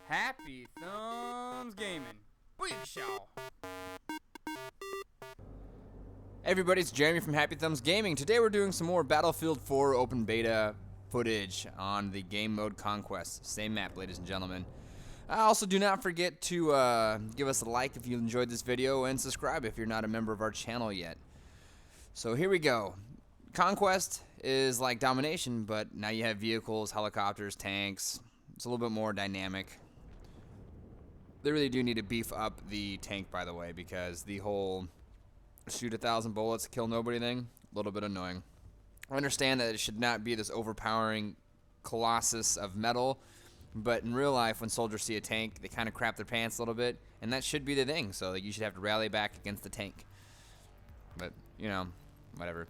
Happy Thumbs Gaming. Big show. Hey everybody, it's Jeremy from Happy Thumbs Gaming. Today we're doing some more Battlefield 4 open beta footage on the game mode Conquest. Same map, ladies and gentlemen. Also, do not forget to give us a like if you enjoyed this video and subscribe if you're not a member of our channel yet. So here we go. Conquest is like Domination, but now you have vehicles, helicopters, tanks. It's a little bit more dynamic. They really do need to beef up the tank, by the way, because the whole shoot 1,000 bullets, kill nobody thing, a little bit annoying. I understand that it should not be this overpowering colossus of metal, but in real life, when soldiers see a tank, they kind of crap their pants a little bit, and that should be the thing, so you should have to rally back against the tank. But, you know, whatever.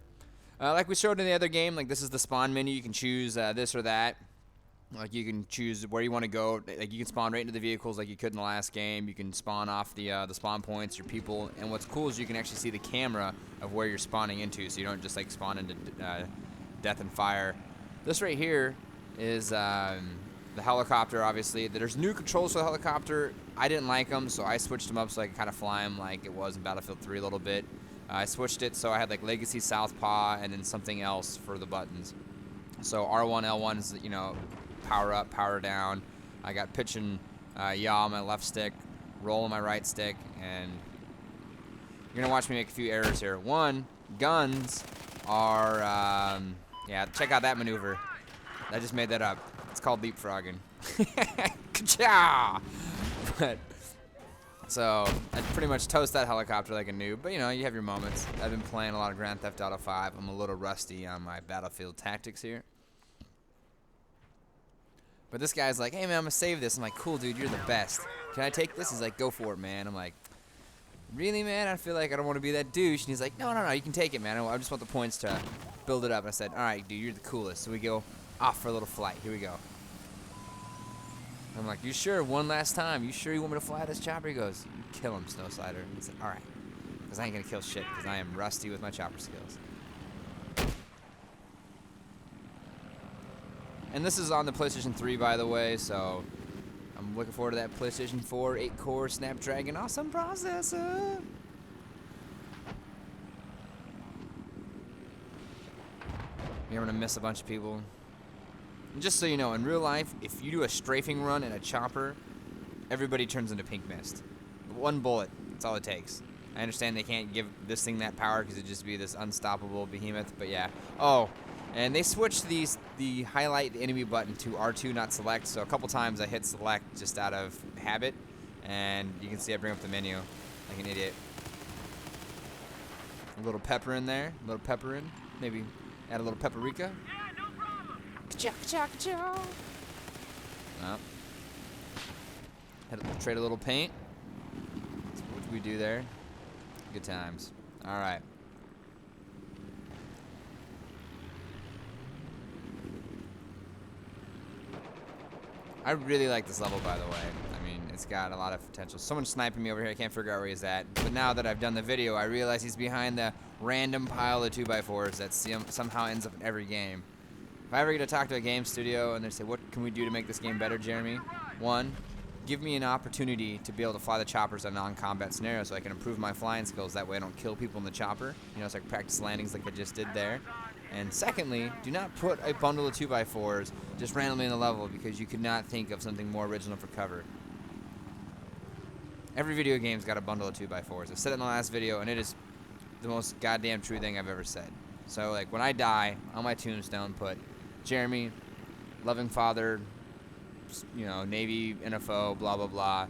Like we showed in the other game, like this is the spawn menu. You can choose this or that. Like you can choose where you want to go. Like you can spawn right into the vehicles like you could in the last game. You can spawn off the spawn points, your people, and what's cool is you can actually see the camera of where you're spawning into, so you don't just like spawn into death and fire. This right here is the helicopter. Obviously, there's new controls for the helicopter. I didn't like them, so I switched them up so I could kind of fly them like it was in Battlefield 3 a little bit. I switched it so I had like Legacy Southpaw and then something else for the buttons. So R1, L1 is, you know, power up, power down. I got pitch and yaw on my left stick, roll on my right stick, and you're gonna watch me make a few errors here. One, guns are, yeah, check out that maneuver. I just made that up. It's called leapfrogging. Ka-chow! But, so, I pretty much toast that helicopter like a noob, but you know, you have your moments. I've been playing a lot of Grand Theft Auto 5. I'm a little rusty on my Battlefield tactics here. But this guy's like, hey man, I'm gonna save this. I'm like, cool dude, you're the best. Can I take this? He's like, go for it, man. I'm like, really, man? I feel like I don't want to be that douche. And he's like, no, you can take it, man. I just want the points to build it up. And I said, all right, dude, you're the coolest. So we go off for a little flight. Here we go. I'm like, you sure? One last time. You sure you want me to fly this chopper? He goes, you kill him, Snowslider. I said, all right. Because I ain't going to kill shit because I am rusty with my chopper skills. And this is on the PlayStation 3, by the way, so I'm looking forward to that PlayStation 4 8-core Snapdragon awesome processor. You're going to miss a bunch of people. And just so you know, in real life, if you do a strafing run in a chopper, everybody turns into pink mist. One bullet, that's all it takes. I understand they can't give this thing that power because it'd just be this unstoppable behemoth, but yeah. Oh, and they switched the highlight enemy button to R2, not select, so a couple times I hit select just out of habit, and you can see I bring up the menu like an idiot. A little pepper in there, a little pepper in, maybe add a little paprika. Ka-chow, ka-chow, ka-chow. Well, had to trade a little paint. That's what we do there. Good times. All right. I really like this level, by the way. I mean, it's got a lot of potential. Someone's sniping me over here. I can't figure out where he's at. But now that I've done the video, I realize he's behind the random pile of 2x4s that somehow ends up in every game. If I ever get to talk to a game studio and they say, what can we do to make this game better, Jeremy? One, give me an opportunity to be able to fly the choppers in non-combat scenarios so I can improve my flying skills. That way I don't kill people in the chopper. You know, so I can practice landings like I just did there. And secondly, do not put a bundle of 2x4s just randomly in the level because you could not think of something more original for cover. Every video game's got a bundle of 2x4s. I said it in the last video, and it is the most goddamn true thing I've ever said. So, like, when I die, on my tombstone, put Jeremy, loving father, you know, Navy, NFO, blah, blah, blah,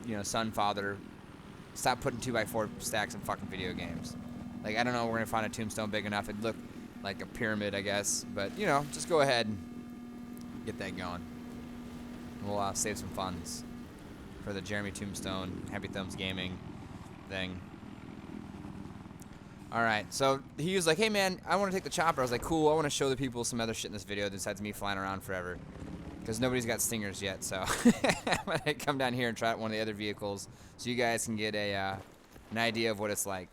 you know, son, father. Stop putting 2x4 stacks in fucking video games. Like, I don't know, we're going to find a tombstone big enough. It'd look like a pyramid, I guess. But, you know, just go ahead and get that going. We'll save some funds for the Jeremy Tombstone, Happy Thumbs Gaming thing. Alright, so he was like, hey man, I want to take the chopper. I was like, cool, I want to show the people some other shit in this video besides me flying around forever. Because nobody's got stingers yet, so I'm going to come down here and try out one of the other vehicles so you guys can get an idea of what it's like.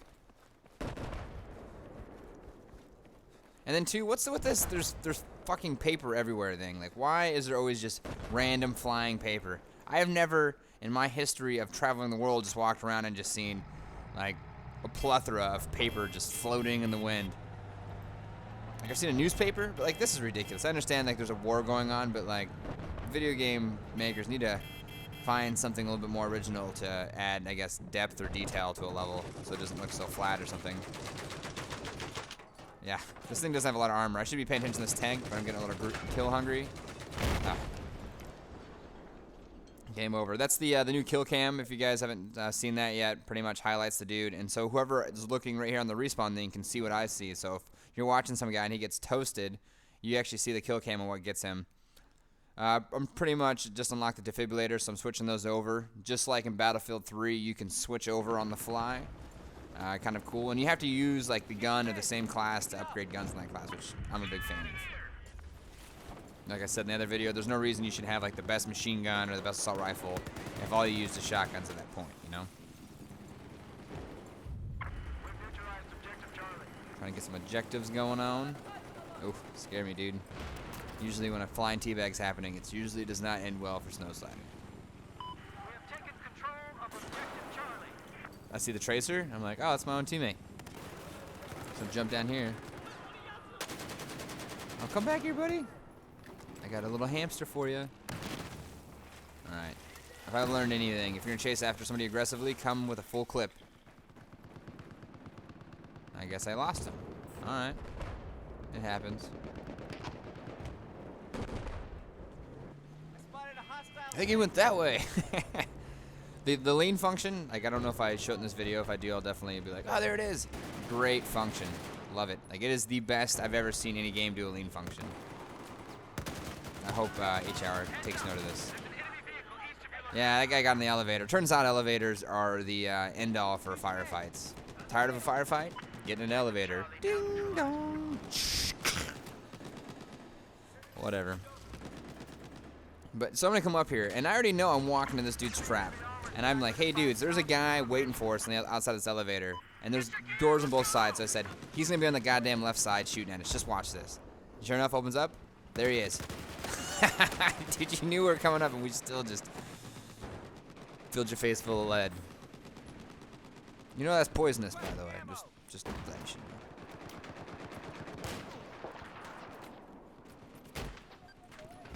And then two, what's with this? There's fucking paper everywhere thing. Like, why is there always just random flying paper? I have never, in my history of traveling the world, just walked around and just seen, like, a plethora of paper just floating in the wind. Like, I've seen a newspaper, but, like, this is ridiculous. I understand, like, there's a war going on, but, like, video game makers need to find something a little bit more original to add, I guess, depth or detail to a level so it doesn't look so flat or something. Yeah, this thing doesn't have a lot of armor. I should be paying attention to this tank, but I'm getting a little kill hungry. Ah. Game over. That's the new kill cam. If you guys haven't seen that yet, pretty much highlights the dude. And so whoever is looking right here on the respawn thing can see what I see. So if you're watching some guy and he gets toasted, you actually see the kill cam and what gets him. I'm pretty much just unlocked the defibrillator, so I'm switching those over. Just like in Battlefield 3, you can switch over on the fly. Kind of cool. And you have to use like the gun of the same class to upgrade guns in that class, which I'm a big fan of. Like I said in the other video, there's no reason you should have like the best machine gun or the best assault rifle if all you use is shotguns at that point, you know? Trying to get some objectives going on. Oof, scare me, dude. Usually when a flying teabag's happening, it usually does not end well for snow sliding. I see the tracer. I'm like, oh, that's my own teammate. So jump down here. I'll come back here, buddy. I got a little hamster for you. Alright. If I've learned anything, if you're going to chase after somebody aggressively, come with a full clip. I guess I lost him. Alright. It happens. I think he went that way. The lean function, like I don't know if I show it in this video. If I do, I'll definitely be like, oh, there it is. Great function. Love it. Like it is the best I've ever seen any game do a lean function. I hope HR takes note of this. Yeah, that guy got in the elevator. Turns out elevators are the end all for firefights. Tired of a firefight? Get in an elevator. Ding dong. Whatever. But so I'm gonna come up here, and I already know I'm walking in this dude's trap. And I'm like, hey dudes, there's a guy waiting for us on the outside of this elevator. And there's doors on both sides. So I said, he's gonna be on the goddamn left side shooting at us. Just watch this. And sure enough, opens up. There he is. Dude, you knew we were coming up and we still just filled your face full of lead. You know that's poisonous, by the way. Just that you should know.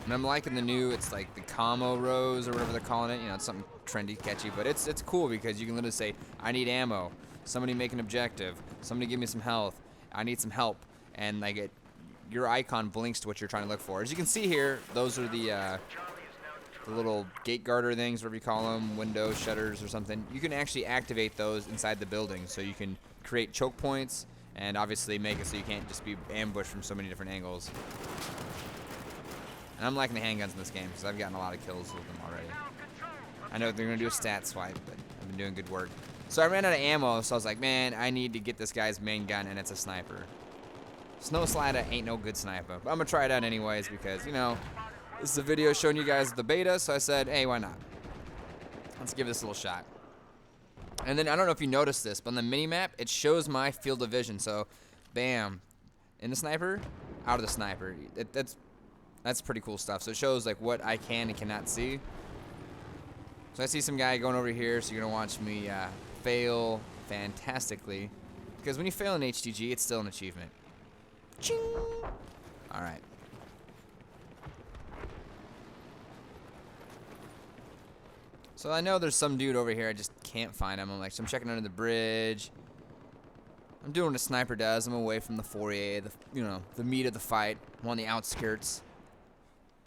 And I'm liking the new, it's like the camo rose or whatever they're calling it. You know, it's something trendy, catchy, but it's cool because you can literally say, I need ammo. Somebody make an objective. Somebody give me some health. I need some help. And like your icon blinks to what you're trying to look for. As you can see here, those are the little gate guarder things, whatever you call them, window shutters or something. You can actually activate those inside the building, so you can create choke points and obviously make it so you can't just be ambushed from so many different angles. And I'm liking the handguns in this game because I've gotten a lot of kills with them already. I know they're going to do a stat swipe, but I've been doing good work. So I ran out of ammo, so I was like, man, I need to get this guy's main gun, and it's a sniper. Snow Slider ain't no good sniper, but I'm going to try it out anyways because, you know, this is a video showing you guys the beta, so I said, hey, why not? Let's give this a little shot. And then I don't know if you noticed this, but on the mini-map, it shows my field of vision. So, bam, in the sniper, out of the sniper. That's pretty cool stuff. So it shows like what I can and cannot see. So I see some guy going over here, so you're going to watch me fail fantastically. Because when you fail in HTG, it's still an achievement. Ching! Alright. So I know there's some dude over here, I just can't find him. So I'm checking under the bridge. I'm doing what a sniper does. I'm away from the foyer, the meat of the fight. I'm on the outskirts.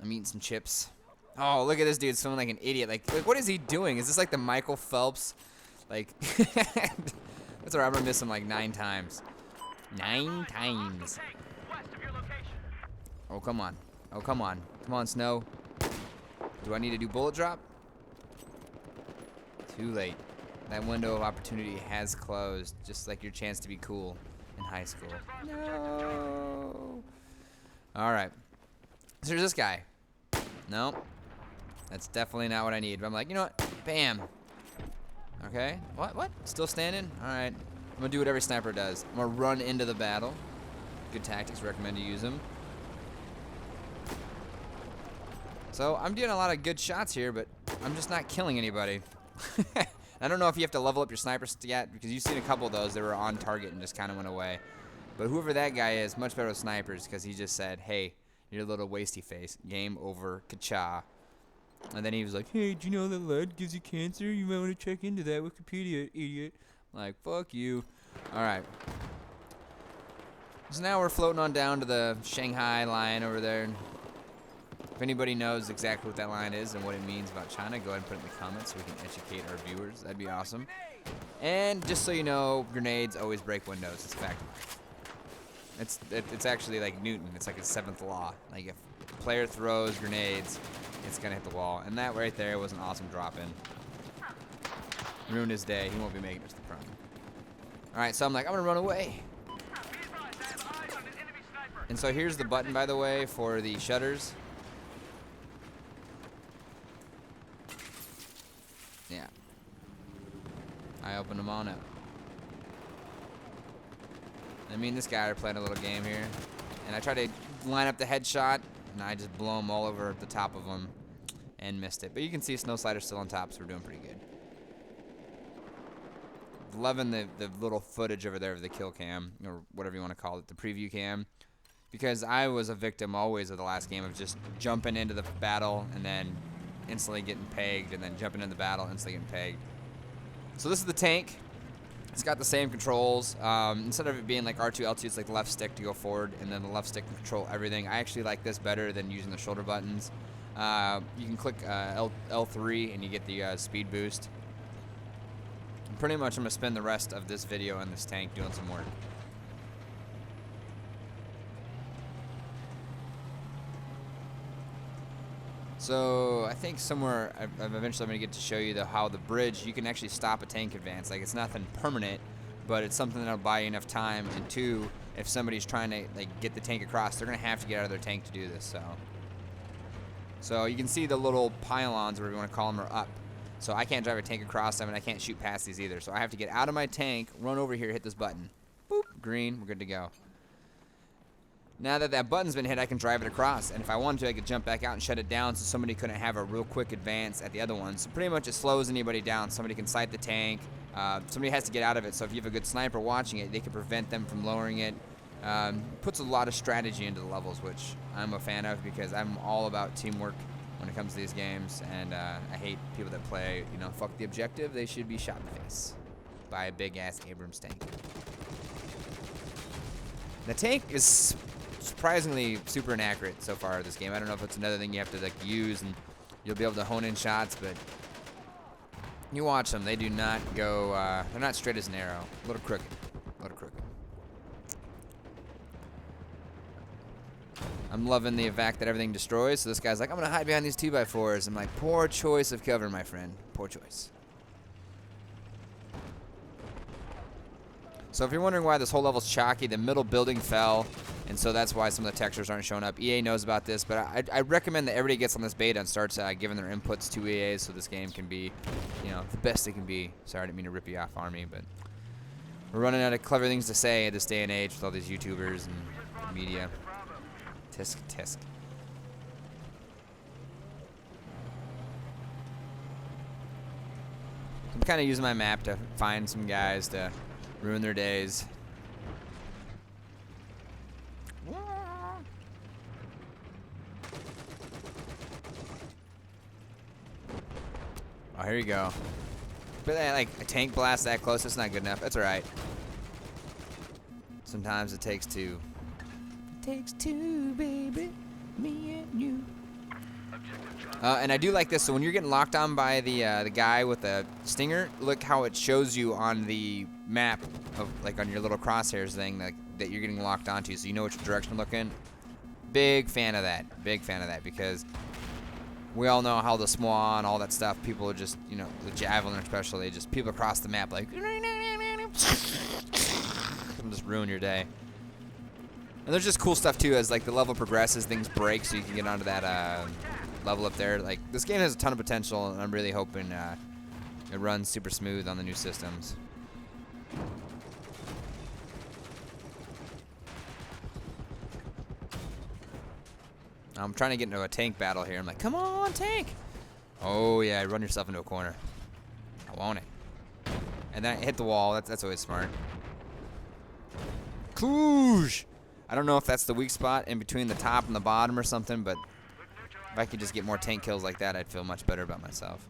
I'm eating some chips. Oh, look at this dude swimming like an idiot. Like, what is he doing? Is this like the Michael Phelps? Like, that's where I'm gonna miss him like 9 times. 9 times. Oh, come on. Oh, come on. Come on, Snow. Do I need to do bullet drop? Too late. That window of opportunity has closed, just like your chance to be cool in high school. No. All right. So there's this guy. No. That's definitely not what I need. But I'm like, you know what? Bam. Okay. What? Still standing? All right. I'm going to do what every sniper does. I'm going to run into the battle. Good tactics. Recommend you use them. So I'm doing a lot of good shots here, but I'm just not killing anybody. I don't know if you have to level up your snipers yet, because you've seen a couple of those that were on target and just kind of went away. But whoever that guy is, much better with snipers, because he just said, hey, you're a little wasty face. Game over. Ka-cha. And then he was like, hey, do you know that lead gives you cancer? You might want to check into that. Wikipedia, idiot. I'm like, fuck you. Alright. So now we're floating on down to the Shanghai line over there. If anybody knows exactly what that line is and what it means about China, go ahead and put it in the comments so we can educate our viewers. That'd be awesome. And just so you know, grenades always break windows. It's a fact of life. It's actually like Newton. It's like a 7th law. Like if a player throws grenades, it's gonna hit the wall. And that right there was an awesome drop-in. Ruined his day. He won't be making it to the front. Alright, so I'm like, I'm gonna run away. And so here's the button, by the way, for the shutters. Yeah. I opened them on up. Me and this guy are playing a little game here. And I try to line up the headshot, and I just blow him all over the top of him and missed it. But you can see Snow Slider's still on top, so we're doing pretty good. Loving the little footage over there of the kill cam, or whatever you want to call it, the preview cam. Because I was a victim always of the last game of just jumping into the battle and then instantly getting pegged, and then jumping into the battle, instantly getting pegged. So this is the tank. It's got the same controls. Instead of it being like R2, L2, it's like the left stick to go forward, and then the left stick to control everything. I actually like this better than using the shoulder buttons. You can click L3 and you get the speed boost. And pretty much I'm going to spend the rest of this video in this tank doing some work. So I think somewhere I'm eventually going to get to show you how the bridge, you can actually stop a tank advance. Like, it's nothing permanent, but it's something that'll buy you enough time. And two, if somebody's trying to like get the tank across, they're going to have to get out of their tank to do this. So you can see the little pylons, whatever you want to call them, are up. So I can't drive a tank across them, and I can't shoot past these either. So I have to get out of my tank, run over here, hit this button. Boop, green, we're good to go. Now that that button's been hit, I can drive it across. And if I wanted to, I could jump back out and shut it down so somebody couldn't have a real quick advance at the other one. So pretty much it slows anybody down. Somebody can sight the tank. Somebody has to get out of it. So if you have a good sniper watching it, they can prevent them from lowering it. Puts a lot of strategy into the levels, which I'm a fan of because I'm all about teamwork when it comes to these games. And I hate people that play, fuck the objective. They should be shot in the face by a big-ass Abrams tank. The tank is surprisingly super inaccurate so far this game. I don't know if it's another thing you have to like use and you'll be able to hone in shots, but you watch them, they do not go, they're not straight as an arrow. A little crooked. I'm loving the fact that everything destroys, so this guy's like, I'm gonna hide behind these 2x4s. I'm like, poor choice of cover, my friend. Poor choice. So if you're wondering why this whole level's chalky, the middle building fell, and so that's why some of the textures aren't showing up. EA knows about this, but I recommend that everybody gets on this beta and starts giving their inputs to EA so this game can be, the best it can be. Sorry, I didn't mean to rip you off, Army, but we're running out of clever things to say at this day and age with all these YouTubers and media. Tisk, tisk. I'm kind of using my map to find some guys to ruin their days. Oh, here you go. But like a tank blast that close, that's not good enough. That's alright. Sometimes it takes two. It takes two, baby. Me and you. And I do like this. So when you're getting locked on by the guy with the stinger, look how it shows you on the map of like on your little crosshairs thing that you're getting locked onto, so you know which direction you're looking. Big fan of that. Big fan of that because we all know how the SMWA and all that stuff. People are just the javelin especially, just people across the map like can just ruin your day. And there's just cool stuff too as like the level progresses, things break, so you can get onto that level up there. Like this game has a ton of potential, and I'm really hoping it runs super smooth on the new systems. I'm trying to get into a tank battle here. I'm like, come on, tank! Oh, yeah, run yourself into a corner. I want it. And then I hit the wall. That's always smart. Cluj! I don't know if that's the weak spot in between the top and the bottom or something, but if I could just get more tank kills like that, I'd feel much better about myself.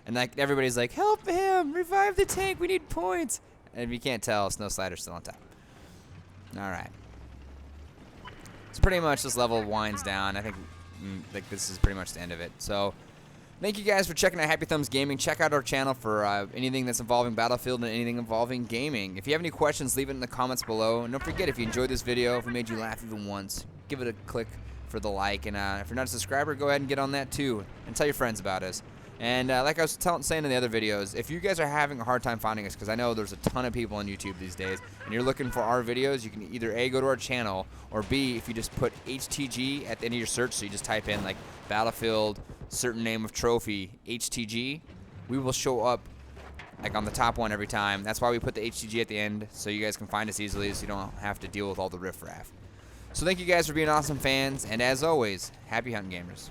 And like everybody's like, help him! Revive the tank! We need points! And if you can't tell, Snow Slider's still on top. Alright. So pretty much this level winds down. I think like this is pretty much the end of it. So thank you guys for checking out Happy Thumbs Gaming. Check out our channel for anything that's involving Battlefield and anything involving gaming. If you have any questions, leave it in the comments below. And don't forget, if you enjoyed this video, if we made you laugh even once, give it a click for the like. And if you're not a subscriber, go ahead and get on that too. And tell your friends about us. And like I was saying in the other videos, if you guys are having a hard time finding us, because I know there's a ton of people on YouTube these days, and you're looking for our videos, you can either A, go to our channel, or B, if you just put HTG at the end of your search, so you just type in like Battlefield, certain name of trophy, HTG, we will show up like on the top one every time. That's why we put the HTG at the end, so you guys can find us easily, so you don't have to deal with all the riffraff. So thank you guys for being awesome fans, and as always, happy hunting, gamers.